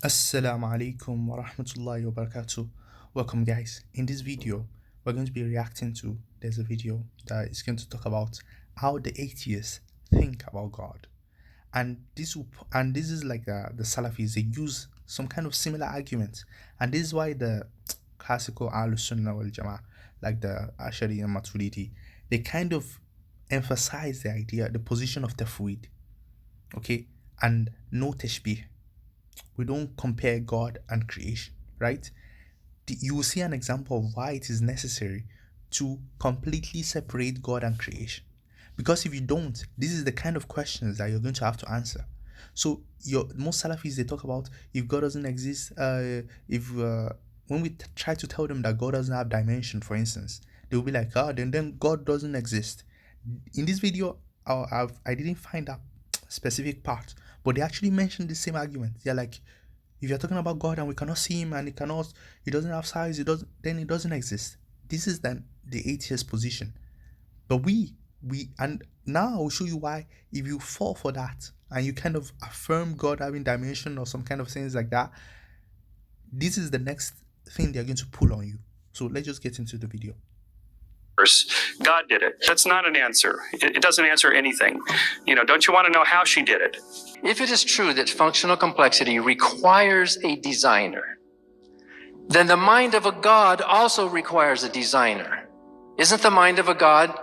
Assalamu alaikum wa rahmatullahi wa barakatuh. Welcome, guys. In this video, we're going to be reacting to there's a video that is going to talk about how the atheists think about God, and this is like the Salafis. They use some kind of similar arguments, and this is why the classical Ahlus Sunnah wal Jama'ah, like the Ashari and Maturidi, they kind of emphasize the idea, the position of Tafwid, okay, and no Tashbih. We don't compare God and creation, right? You will see an example of why it is necessary to completely separate God and creation. Because if you don't, this is the kind of questions that you're going to have to answer. So most Salafis, they talk about if God doesn't exist, when we try to tell them that God doesn't have dimension, for instance, they will be like, then God doesn't exist. In this video, I didn't find that specific part, but they actually mentioned the same argument. They're like, if you're talking about God and we cannot see him and he doesn't have size, then it doesn't exist. This is then the atheist position. But and now I'll show you why. If you fall for that and you kind of affirm God having dimension or some kind of things like that, this is the next thing they're going to pull on you. So let's just get into the video. God did it. That's not an answer. It doesn't answer anything. Don't you want to know how she did it? If it is true that functional complexity requires a designer, then the mind of a God also requires a designer. Isn't the mind of a God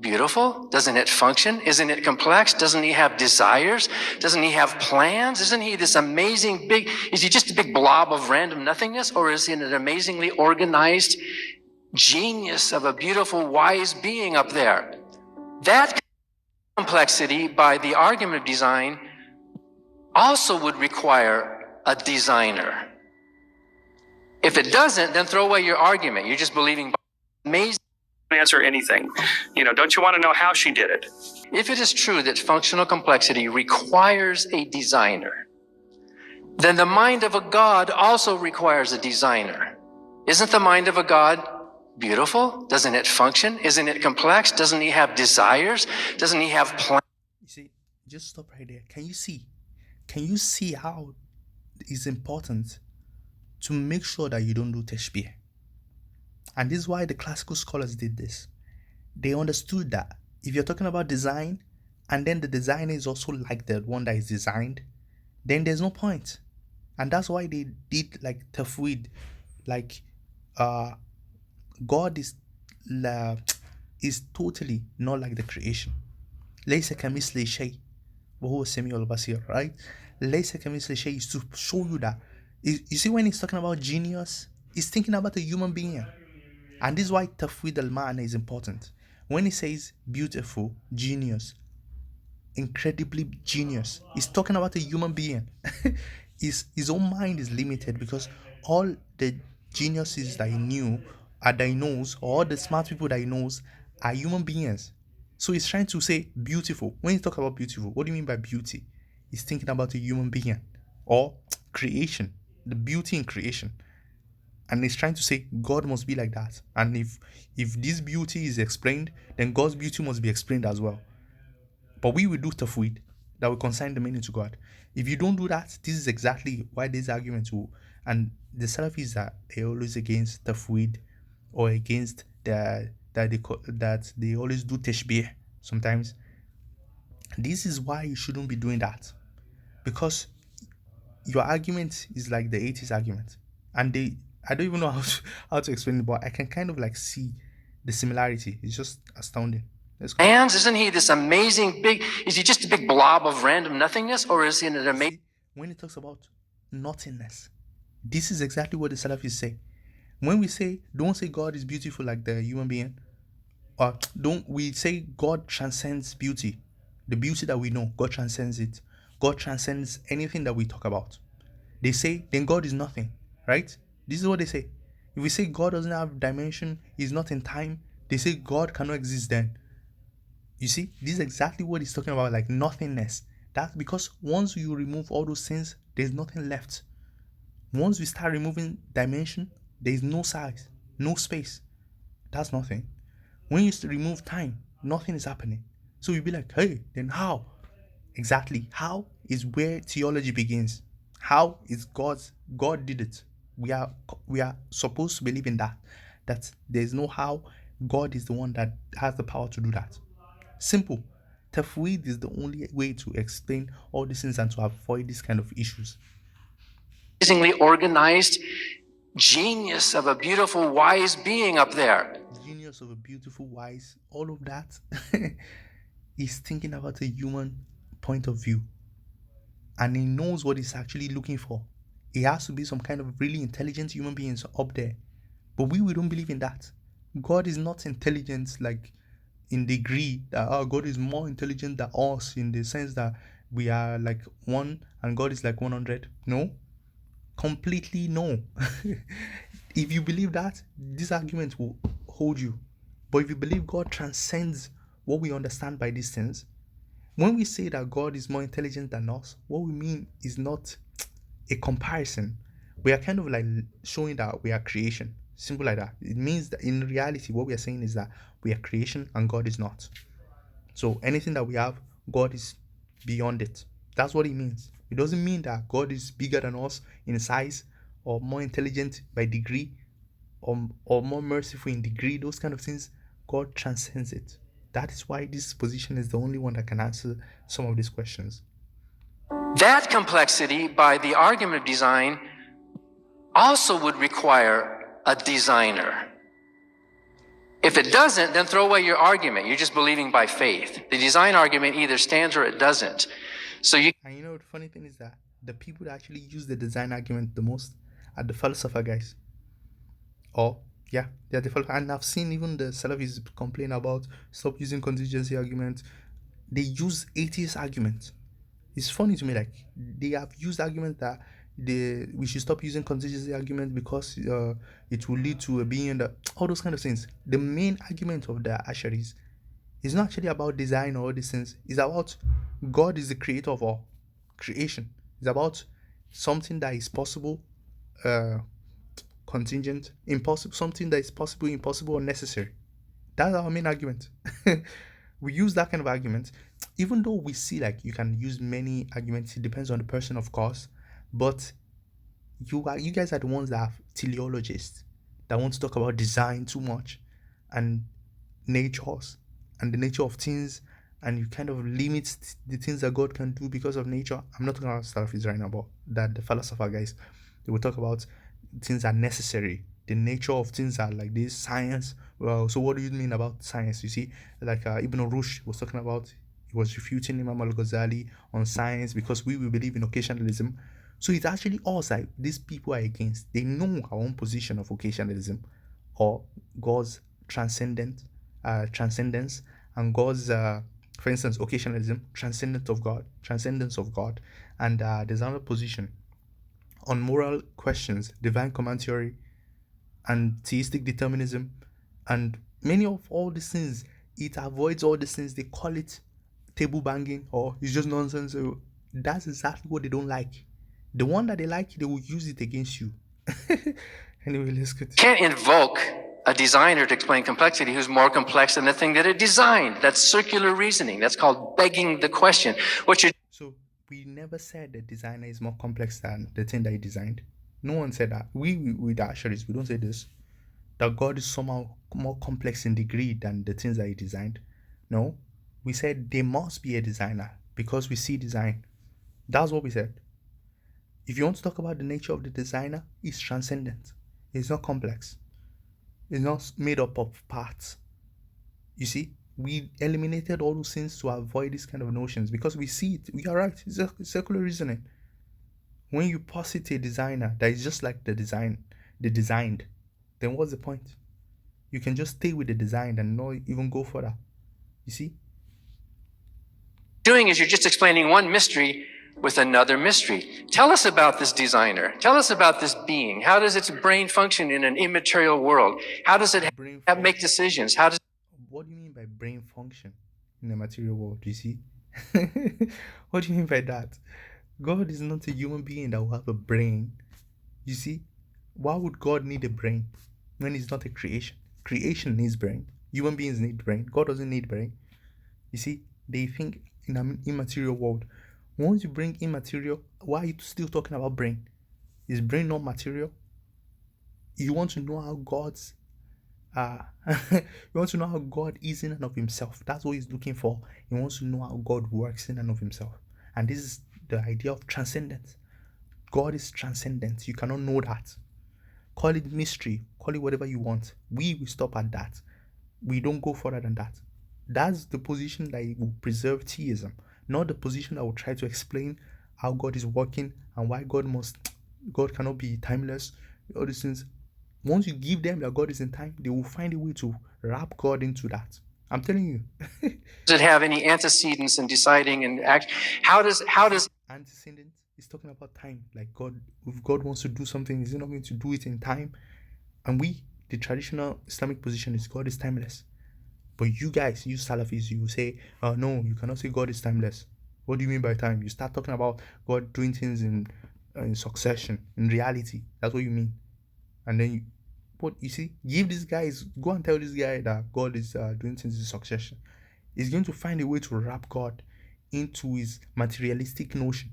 beautiful? Doesn't it function? Isn't it complex? Doesn't he have desires? Doesn't he have plans? Isn't he this amazing is he just a big blob of random nothingness? Or is he an amazingly organized genius of a beautiful, wise being up there? That complexity, by the argument of design, also would require a designer. If it doesn't, then throw away your argument. You're just believing amazing. Answer anything. Don't you want to know how she did it? If it is true that functional complexity requires a designer, then the mind of a God also requires a designer. Isn't the mind of a God beautiful? Doesn't it function? Isn't it complex? Doesn't he have desires? Doesn't he have plans? You see, just stop right there. Can you see how it's important to make sure that you don't do tashbih? And this is why the classical scholars did this. They understood that if you're talking about design and then the designer is also like the one that is designed, then there's no point. And that's why they did like Tafwid, like God is totally not like the creation. ليس كمثله شيء وهو السميع البصير, right? ليس كمثله شيء is to show you that. You see, when he's talking about genius, he's thinking about a human being. And this is why Tafwid al-Ma'na is important. When he says beautiful, genius, incredibly genius, he's talking about a human being. His own mind is limited because all the geniuses that he knows, or all the smart people that he knows are human beings. So he's trying to say beautiful. When he talks about beautiful, what do you mean by beauty? He's thinking about a human being or creation, the beauty in creation. And he's trying to say God must be like that. And if this beauty is explained, then God's beauty must be explained as well. But we will do tafwid, that will consign the meaning to God. If you don't do that, this is exactly why these arguments will. And the Salafis are always against tafwid, or against that they always do tashbih sometimes. This is why you shouldn't be doing that, because your argument is like the atheist argument, and I don't even know how to explain it, but I can kind of like see the similarity. It's just astounding. Let's go. Isn't he this amazing is he just a big blob of random nothingness? Or is he an amazing? When he talks about nothingness, this is exactly what the Salafis say. When we say, don't say God is beautiful like the human being, or we say God transcends beauty. The beauty that we know, God transcends it. God transcends anything that we talk about. They say, then God is nothing, right? This is what they say. If we say God doesn't have dimension, he's not in time, they say God cannot exist then. You see, this is exactly what he's talking about, like nothingness. That's because once you remove all those things, there's nothing left. Once we start removing dimension, there is no size, no space. That's nothing. When you remove time, nothing is happening. So you'll be like, hey, then how? Exactly. How is where theology begins. How is God did it? We are supposed to believe in that there's no how. God is the one that has the power to do that. Simple. Tafwid is the only way to explain all these things and to avoid these kind of issues. Amazingly organized genius of a beautiful, wise being up there. Genius of a beautiful, wise, all of that is thinking about a human point of view. And he knows what he's actually looking for. It has to be some kind of really intelligent human beings up there. But we don't believe in that. God is not intelligent like in degree that God is more intelligent than us in the sense that we are like 1 and God is like 100. No. Completely no. If you believe that, this argument will hold you. But if you believe God transcends what we understand by these things, when we say that God is more intelligent than us, what we mean is not a comparison. We are kind of like showing that we are creation. Simple like that. It means that in reality, what we are saying is that we are creation and God is not. So anything that we have, God is beyond it. That's what it means. It doesn't mean that God is bigger than us in size or more intelligent by degree or more merciful in degree. Those kind of things, God transcends it. That is why this position is the only one that can answer some of these questions. That complexity, by the argument of design, also would require a designer. If it doesn't, then throw away your argument. You're just believing by faith. The design argument either stands or it doesn't. And you know the funny thing is that the people that actually use the design argument the most are the philosopher guys. They're the philosopher. And I've seen even the Salafis complain about stop using contingency arguments. They use atheist arguments. It's funny to me, like they have used arguments that we should stop using contingency argument because it will lead to a being all those kind of things. The main argument of the Asharis is not actually about design or all these things. It's about God is the creator of all creation. It's about something that is possible, contingent, impossible, something that is possible, impossible, or necessary. That's our main argument. We use that kind of argument, even though we see like you can use many arguments. It depends on the person, of course, but you guys are the ones that are teleologists that want to talk about design too much and natures and the nature of things, and you kind of limit the things that God can do because of nature. I'm not talking about Salafis right now, but that the philosopher guys, they will talk about things are necessary. The nature of things are like this, science. Well, so what do you mean about science? You see, like Ibn Rushd was talking about, he was refuting Imam al-Ghazali on science because we will believe in occasionalism. So it's actually us like these people are against. They know our own position of occasionalism or God's transcendence and God's, for instance, occasionalism, transcendence of God. And there's another position on moral questions, divine command theory, and theistic determinism, and many of all these things. It avoids all these things. They call it table banging or it's just nonsense. So that's exactly what they don't like. The one that they like, they will use it against you. Anyway, let's get. Can't invoke a designer to explain complexity who's more complex than the thing that it designed. That's circular reasoning. That's called begging the question. So we never said the designer is more complex than the thing that he designed. No one said that. We with the Ash'aris, we don't say this. That God is somehow more complex in degree than the things that he designed. No. We said there must be a designer because we see design. That's what we said. If you want to talk about the nature of the designer, it's transcendent. It's not complex. It's not made up of parts. You see, we eliminated all those things to avoid these kind of notions because we see it. We are right. It's circular reasoning. When you posit a designer that is just like the designed, then what's the point? You can just stay with the design and not even go further. You see? Doing is you're just explaining one mystery with another mystery. Tell us about this designer. Tell us about this being. How does its brain function in an immaterial world? How does it make decisions? What do you mean by brain function in the material world? You see? What do you mean by that? God is not a human being that will have a brain. You see? Why would God need a brain when he's not a creation? Creation needs brain. Human beings need brain. God doesn't need brain. You see? They think in an immaterial world Once you bring immaterial, why are you still talking about brain? Is brain not material? You want to know how God's you want to know how God is in and of himself. That's what he's looking for. He wants to know how God works in and of himself. And this is the idea of transcendence. God is transcendent. You cannot know that. Call it mystery, call it whatever you want. We will stop at that. We don't go further than that. That's the position that will preserve theism, not the position that will try to explain how God is working and why God cannot be timeless. All these things. Once you give them that God is in time, they will find a way to wrap God into that. I'm telling you. Does it have any antecedents in deciding and act? How does Antecedent is talking about time. Like God, if God wants to do something, is he not going to do it in time? And the traditional Islamic position is God is timeless. But you guys, you Salafis, you say, oh no, you cannot say God is timeless. What do you mean by time? You start talking about God doing things in succession, in reality. That's what you mean. And then but you see, go and tell this guy that God is doing things in succession. He's going to find a way to wrap God into his materialistic notion,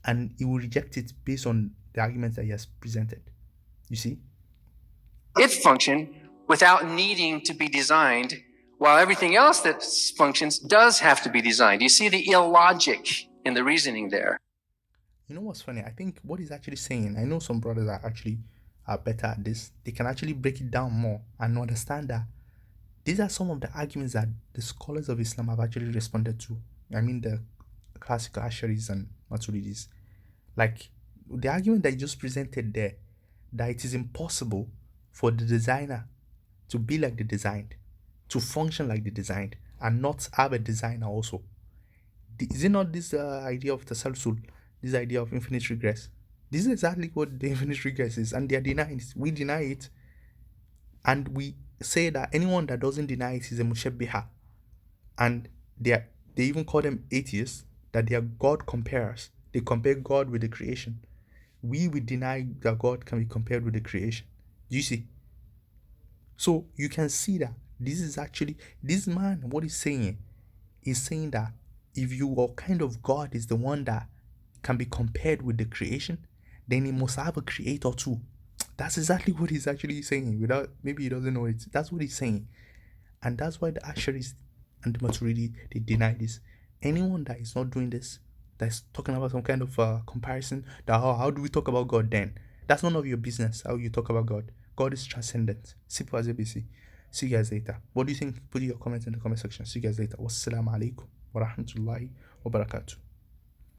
and he will reject it based on the arguments that he has presented. You see? it function without needing to be designed, while everything else that functions does have to be designed? You see the illogic in the reasoning there. You know what's funny? I think what he's actually saying, I know some brothers are better at this. They can actually break it down more and understand that these are some of the arguments that the scholars of Islam have actually responded to. I mean, the classical Asharis and Maturidis. Like, the argument that you just presented there, that it is impossible for the designer to be like the designed, to function like the designed, and not have a designer also. Is it not this idea of tasalsul, this idea of infinite regress? This is exactly what the infinite regress is, and they are denying it. We deny it, and we say that anyone that doesn't deny it is a mushabbiha, and they even call them atheists, that they are God comparers. They compare God with the creation. We will deny that God can be compared with the creation. Do you see? So you can see that this is actually, this man, what he's saying is saying that if your kind of God is the one that can be compared with the creation, then he must have a creator too. That's exactly what he's actually saying. Without, maybe he doesn't know it. That's what he's saying. And that's why the Asharis and the Maturidi, they deny this. Anyone that is not doing this, that's talking about some kind of comparison, that how do we talk about God then? That's none of your business how you talk about God. God is transcendent. Simple as ABC. See you guys later. What do you think? Put your comments in the comment section. See you guys later. Wassalamu alaikum wa rahmatullahi wa barakatuh.